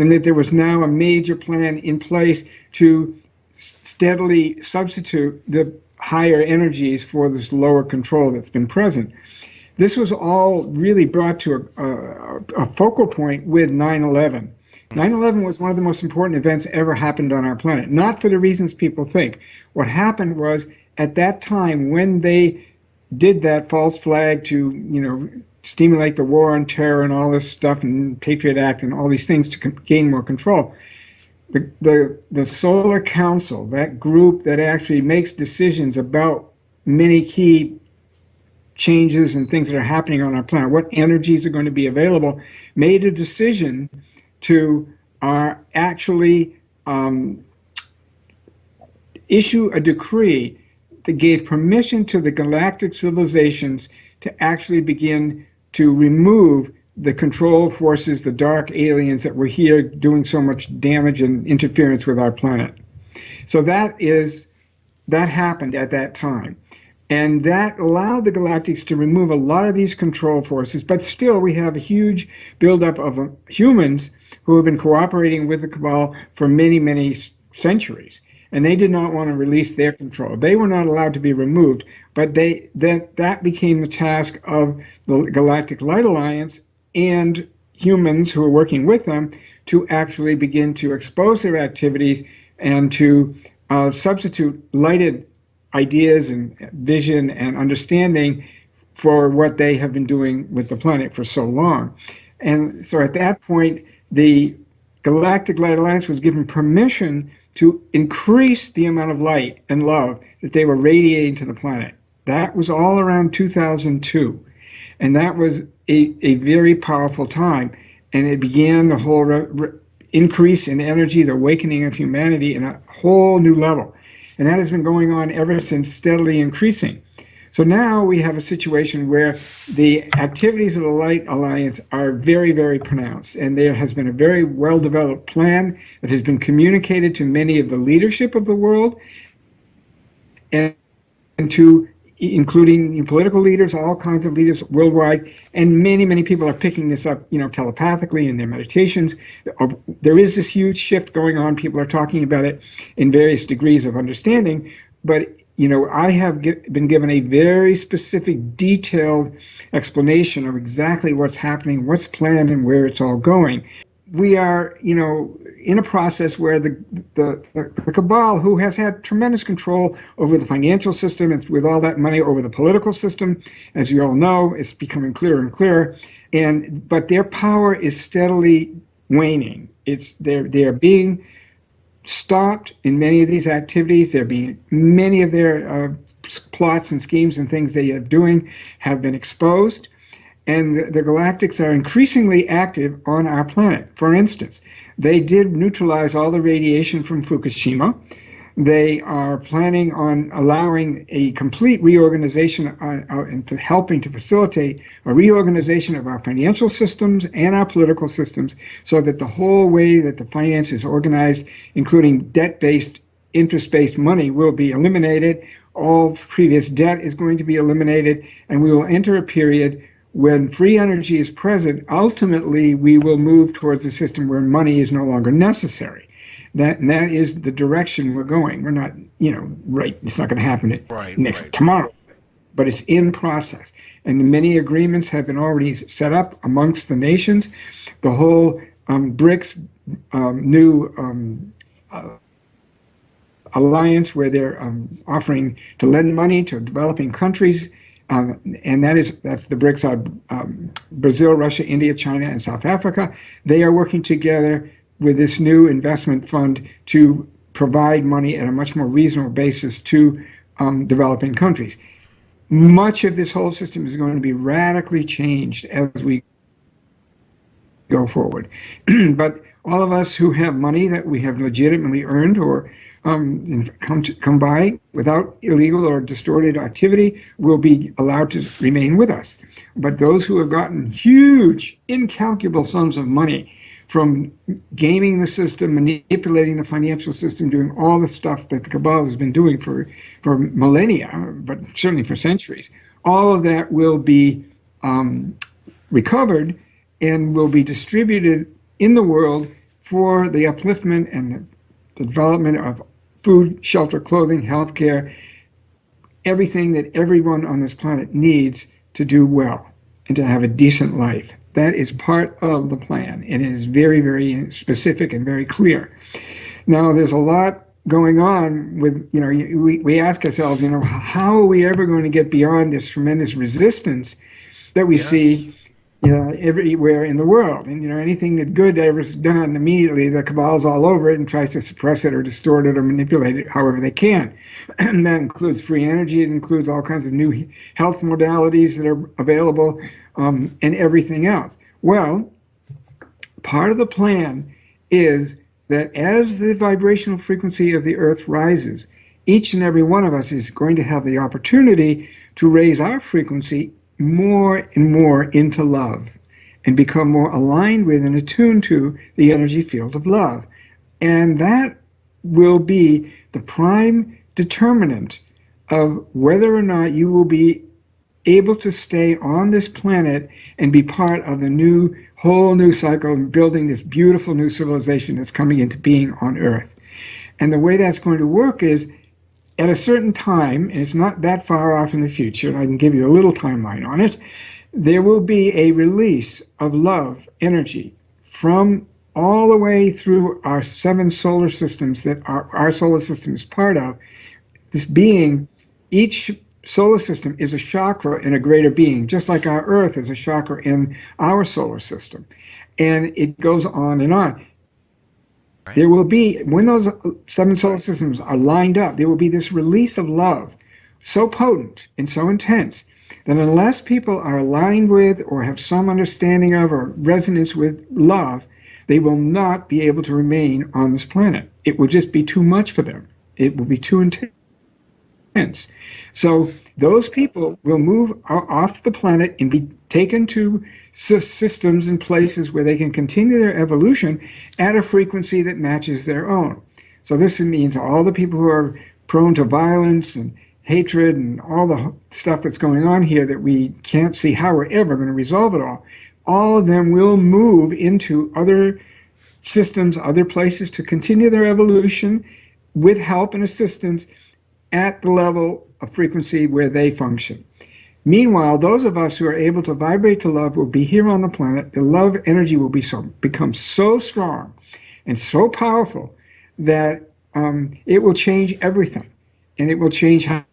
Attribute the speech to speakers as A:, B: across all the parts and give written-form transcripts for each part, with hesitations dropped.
A: and that there was now a major plan in place to steadily substitute the higher energies for this lower control that's been present. This was all really brought to a focal point with 9/11. 9/11 was one of the most important events ever happened on our planet, not for the reasons people think. What happened was, at that time, when they did that false flag to, stimulate the war on terror and all this stuff, and Patriot Act and all these things to gain more control, the Solar Council, that group that actually makes decisions about many key changes and things that are happening on our planet, what energies are going to be available, made a decision to actually issue a decree that gave permission to the galactic civilizations to actually begin to remove the control forces, the dark aliens that were here doing so much damage and interference with our planet. So that happened at that time. And that allowed the galactics to remove a lot of these control forces, but still we have a huge buildup of humans who have been cooperating with the Cabal for many, many centuries. And they did not want to release their control. They were not allowed to be removed, but that became the task of the Galactic Light Alliance and humans who are working with them to actually begin to expose their activities and to substitute lighted ideas and vision and understanding for what they have been doing with the planet for so long. And so at that point, the Galactic Light Alliance was given permission to increase the amount of light and love that they were radiating to the planet. That was all around 2002. And that was a very powerful time. And it began the whole increase in energy, the awakening of humanity in a whole new level. And that has been going on ever since, steadily increasing. So now we have a situation where the activities of the Light Alliance are very, very pronounced. And there has been a very well-developed plan that has been communicated to many of the leadership of the world, and to including political leaders, all kinds of leaders worldwide. And many, many people are picking this up, telepathically in their meditations. There is this huge shift going on. People are talking about it in various degrees of understanding. But I have been given a very specific, detailed explanation of exactly what's happening, what's planned, and where it's all going. We are, in a process where the Cabal, who has had tremendous control over the financial system and with all that money over the political system, as you all know, it's becoming clearer and clearer. But their power is steadily waning. They're being stopped in many of these activities. Many of their plots and schemes and things they are doing have been exposed. And the galactics are increasingly active on our planet. For instance, they did neutralize all the radiation from Fukushima. They are planning on allowing a complete reorganization and helping to facilitate a reorganization of our financial systems and our political systems, so that the whole way that the finance is organized, including debt-based, interest-based money, will be eliminated. All previous debt is going to be eliminated, and we will enter a period when free energy is present. Ultimately, we will move towards a system where money is no longer necessary. That is the direction we're going. We're not, right, it's not going to happen tomorrow, but it's in process. And many agreements have been already set up amongst the nations. The whole BRICS new alliance, where they're offering to lend money to developing countries, and that's the BRICS are Brazil, Russia, India, China, and South Africa. They are working together with this new investment fund to provide money at a much more reasonable basis to developing countries. Much of this whole system is going to be radically changed as we go forward. But all of us who have money that we have legitimately earned or come by without illegal or distorted activity will be allowed to remain with us. But those who have gotten huge, incalculable sums of money from gaming the system, manipulating the financial system, doing all the stuff that the Cabal has been doing for millennia, but certainly for centuries, all of that will be recovered and will be distributed in the world for the upliftment and the development of food, shelter, clothing, healthcare, everything that everyone on this planet needs to do well and to have a decent life. That is part of the plan. It is very, very specific and very clear. Now, there's a lot going on with, we ask ourselves, how are we ever going to get beyond this tremendous resistance that we see everywhere in the world? And, anything that good ever is done, immediately the cabal's all over it and tries to suppress it or distort it or manipulate it however they can. And that includes free energy. It includes all kinds of new health modalities that are available, and everything else. Well, part of the plan is that as the vibrational frequency of the Earth rises, each and every one of us is going to have the opportunity to raise our frequency more and more into love and become more aligned with and attuned to the energy field of love. And that will be the prime determinant of whether or not you will be able to stay on this planet and be part of the whole new cycle and building this beautiful new civilization that's coming into being on Earth. And the way that's going to work is, at a certain time, and it's not that far off in the future, and I can give you a little timeline on it, there will be a release of love energy from all the way through our 7 solar systems that our solar system is part of. This being, each solar system is a chakra in a greater being, just like our Earth is a chakra in our solar system. And it goes on and on. Right. There will be, when those 7 solar systems are lined up, there will be this release of love so potent and so intense that unless people are aligned with or have some understanding of or resonance with love, they will not be able to remain on this planet. It will just be too much for them. It will be too intense. So those people will move off the planet and be taken to systems and places where they can continue their evolution at a frequency that matches their own. So this means all the people who are prone to violence and hatred and all the stuff that's going on here that we can't see how we're ever going to resolve it all of them will move into other systems, other places to continue their evolution with help and assistance at the level of frequency where they function. Meanwhile, those of us who are able to vibrate to love will be here on the planet. The love energy will become so strong and so powerful that it will change everything. And it will change how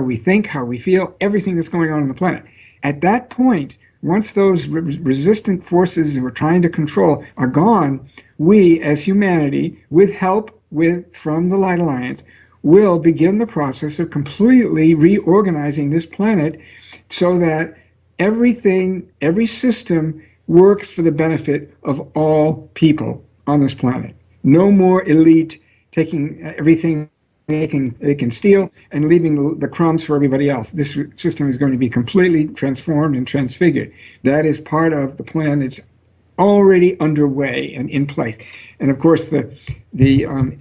A: we think, how we feel, everything that's going on the planet. At that point, once those resistant forces we're trying to control are gone, we as humanity, with help from the Light Alliance, will begin the process of completely reorganizing this planet so that everything, every system works for the benefit of all people on this planet. No more elite taking everything they can steal and leaving the crumbs for everybody else. This system is going to be completely transformed and transfigured. That is part of the plan that's already underway and in place. And of course, the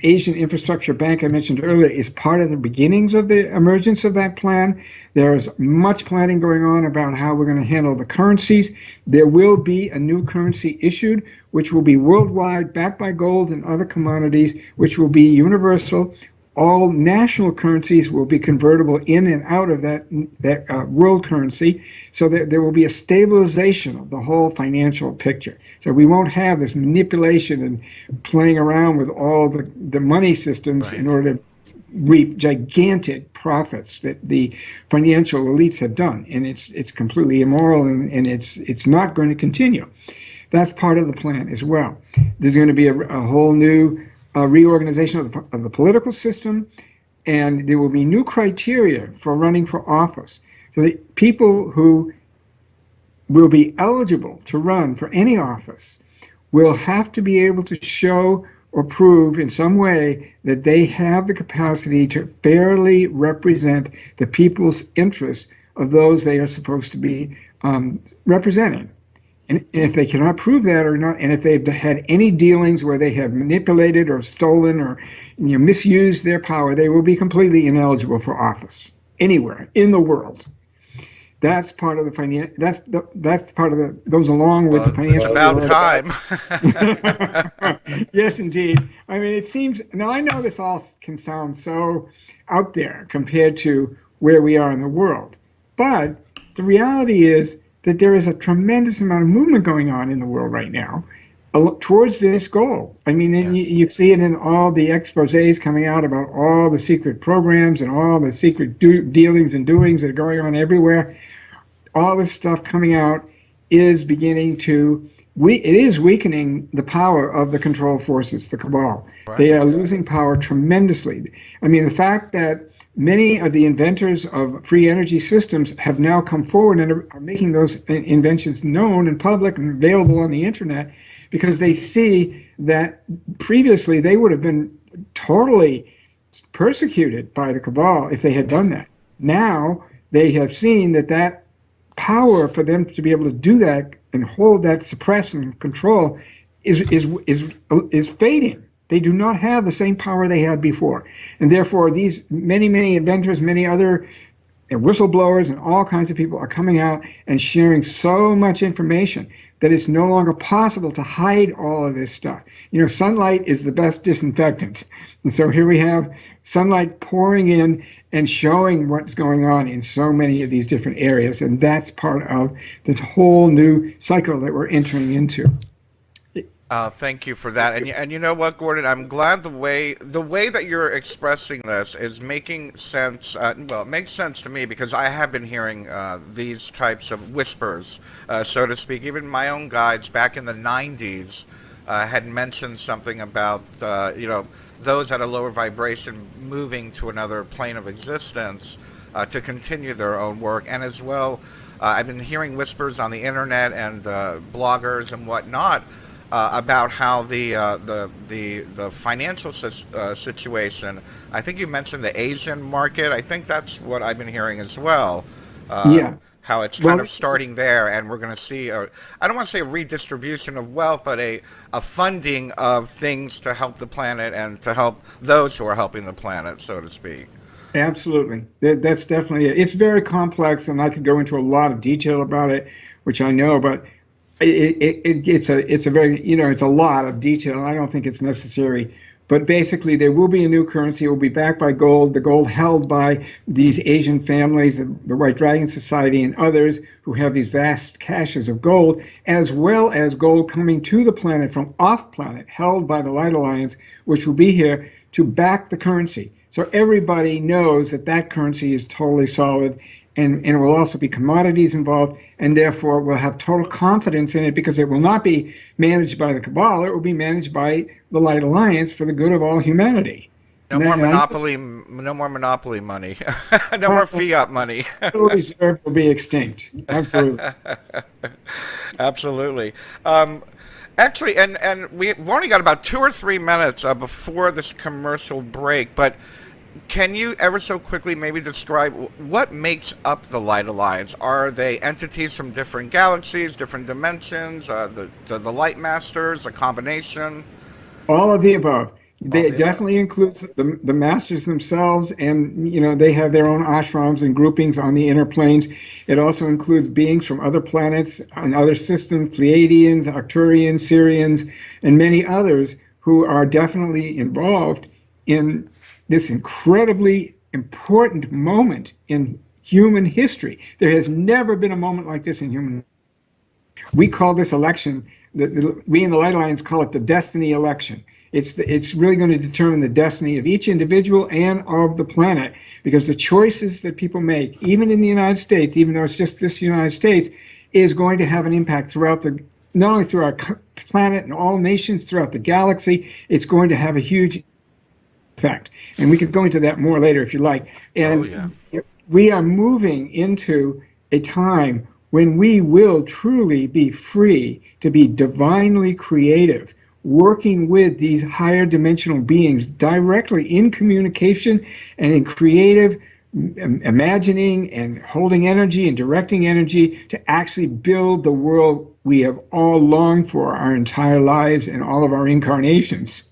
A: Asian Infrastructure Bank I mentioned earlier is part of the beginnings of the emergence of that plan. There's much planning going on about how we're going to handle the currencies. There will be a new currency issued, which will be worldwide, backed by gold and other commodities, which will be universal. All national currencies will be convertible in and out of that world currency, so that there will be a stabilization of the whole financial picture. So we won't have this manipulation and playing around with all the money systems in order to reap gigantic profits that the financial elites have done. And it's completely immoral, and it's not going to continue. That's part of the plan as well. There's going to be a whole new reorganization of the political system, and there will be new criteria for running for office. So that people who will be eligible to run for any office will have to be able to show or prove in some way that they have the capacity to fairly represent the people's interests of those they are supposed to be representing. And if they cannot prove that or not, and if they've had any dealings where they have manipulated or stolen or misused their power, they will be completely ineligible for office anywhere in the world. That's part of the that's part of the goes along with the financial.
B: It's about time.
A: Yes, indeed. I mean, it seems, now I know this all can sound so out there compared to where we are in the world, but the reality is that there is a tremendous amount of movement going on in the world right now towards this goal. I mean, and you see it in all the exposés coming out about all the secret programs and all the secret dealings and doings that are going on everywhere. All this stuff coming out is beginning to, it is weakening the power of the control forces, the cabal. Right. They are losing power tremendously. I mean, the fact that many of the inventors of free energy systems have now come forward and are making those inventions known and public and available on the internet, because they see that previously they would have been totally persecuted by the cabal if they had done that. Now they have seen that power for them to be able to do that and hold that, suppress and control is fading. They do not have the same power they had before. And therefore these many inventors, many other whistleblowers and all kinds of people are coming out and sharing so much information that it's no longer possible to hide all of this stuff. You know, sunlight is the best disinfectant. And so here we have sunlight pouring in and showing what's going on in so many of these different areas. And that's part of this whole new cycle that we're entering into.
B: Thank you for that. And you know what, Gordon, I'm glad the way that you're expressing this is making sense. Well, it makes sense to me because I have been hearing these types of whispers, so to speak. Even my own guides back in the 90s had mentioned something about, you know, those at a lower vibration moving to another plane of existence to continue their own work. And as well, I've been hearing whispers on the internet and bloggers and whatnot about how the financial situation. I think you mentioned the Asian market. I think that's what I've been hearing as well. How it's kind of starting there, and we're going to see I don't want to say a redistribution of wealth, but a funding of things to help the planet and to help those who are helping the planet, so to speak.
A: Absolutely. That's definitely it. It's very complex, and I could go into a lot of detail about it, which I know, but it's a very, you know, it's a lot of detail. I don't think it's necessary. But basically, there will be a new currency. It will be backed by gold, the gold held by these Asian families, the White Dragon Society and others who have these vast caches of gold, as well as gold coming to the planet from off-planet, held by the Light Alliance, which will be here to back the currency. So everybody knows that currency is totally solid, and it will also be commodities involved, and therefore we'll have total confidence in it because it will not be managed by the cabal. It will be managed by the Light Alliance for the good of all humanity.
B: No more monopoly money. No more fiat money.
A: The Federal Reserve will be extinct. Absolutely.
B: Absolutely. Actually, and we've only got about 2 or 3 minutes before this commercial break, but can you ever so quickly maybe describe what makes up the Light Alliance? Are they entities from different galaxies, different dimensions, the Light Masters, a combination?
A: All of the above. They definitely includes the masters themselves, and you know they have their own ashrams and groupings on the inner planes. It also includes beings from other planets and other systems, Pleiadians, Arcturians, Sirians, and many others who are definitely involved in this incredibly important moment in human history. There has never been a moment like this in human history. We call this election, we in the Light Alliance call it the destiny election. It's really going to determine the destiny of each individual and of the planet, because the choices that people make, even in the United States, even though it's just this United States, is going to have an impact throughout not only through our planet and all nations throughout the galaxy. It's going to have a huge effect. And we could go into that more later if you like. And we are moving into a time when we will truly be free to be divinely creative, working with these higher dimensional beings directly in communication and in creative imagining and holding energy and directing energy to actually build the world we have all longed for our entire lives and all of our incarnations.